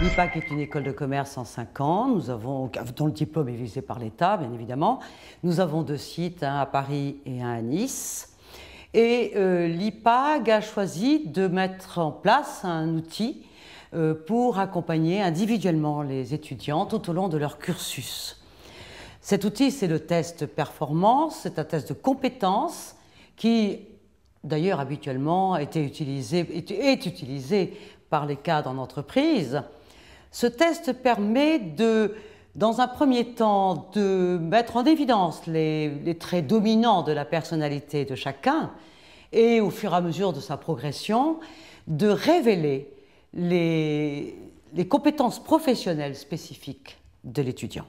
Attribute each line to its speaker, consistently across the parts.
Speaker 1: L'IPAC est une école de commerce en 5 ans, dont le diplôme est visé par l'État, bien évidemment. Nous avons 2 sites, un à Paris et un à Nice. Et l'IPAC a choisi de mettre en place un outil pour accompagner individuellement les étudiants tout au long de leur cursus. Cet outil, c'est le test performance, c'est un test de compétences qui, d'ailleurs, habituellement est utilisé par les cadres en entreprise. Ce test permet dans un premier temps, de mettre en évidence les traits dominants de la personnalité de chacun et, au fur et à mesure de sa progression, de révéler les compétences professionnelles spécifiques de l'étudiant.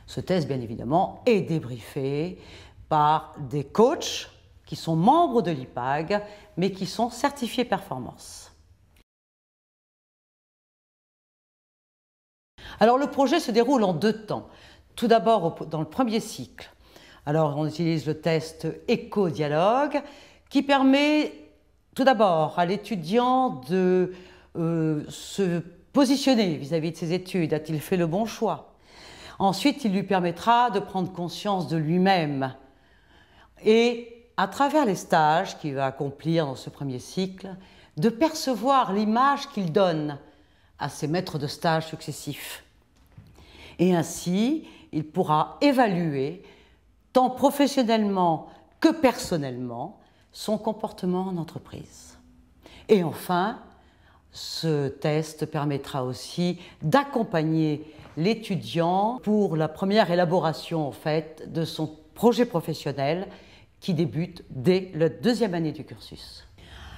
Speaker 1: Ce test, bien évidemment, est débriefé par des coachs qui sont membres de l'IPAC, mais qui sont certifiés performance. Alors le projet se déroule en 2 temps. Tout d'abord dans le premier cycle. Alors on utilise le test éco-dialogue qui permet tout d'abord à l'étudiant de se positionner vis-à-vis de ses études. A-t-il fait le bon choix? Ensuite, il lui permettra de prendre conscience de lui-même. Et à travers les stages qu'il va accomplir dans ce premier cycle, de percevoir l'image qu'il donne à ses maîtres de stage successifs. Et ainsi, il pourra évaluer, tant professionnellement que personnellement, son comportement en entreprise. Et enfin, ce test permettra aussi d'accompagner l'étudiant pour la première élaboration en fait, de son projet professionnel qui débute dès la 2e année du cursus.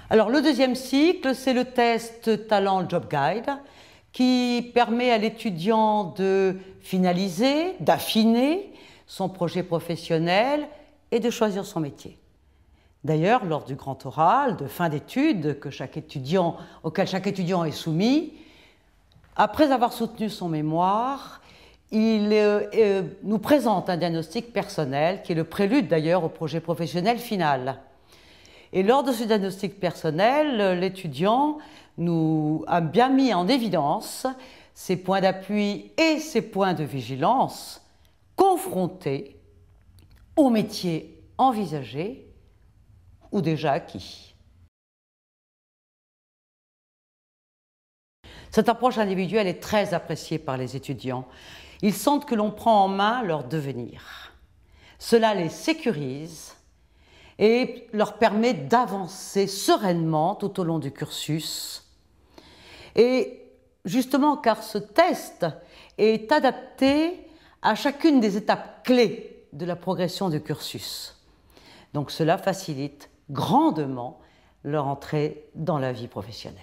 Speaker 1: Alors le 2e cycle, c'est le test Talent Job Guide qui permet à l'étudiant de finaliser, d'affiner son projet professionnel et de choisir son métier. D'ailleurs, lors du grand oral de fin d'études auquel chaque étudiant est soumis, après avoir soutenu son mémoire, il nous présente un diagnostic personnel qui est le prélude d'ailleurs au projet professionnel final. Et lors de ce diagnostic personnel, l'étudiant nous a bien mis en évidence ses points d'appui et ses points de vigilance confrontés au métier envisagé ou déjà acquis. Cette approche individuelle est très appréciée par les étudiants. Ils sentent que l'on prend en main leur devenir. Cela les sécurise et leur permet d'avancer sereinement tout au long du cursus. Et justement, car ce test est adapté à chacune des étapes clés de la progression du cursus. Donc cela facilite grandement leur entrée dans la vie professionnelle.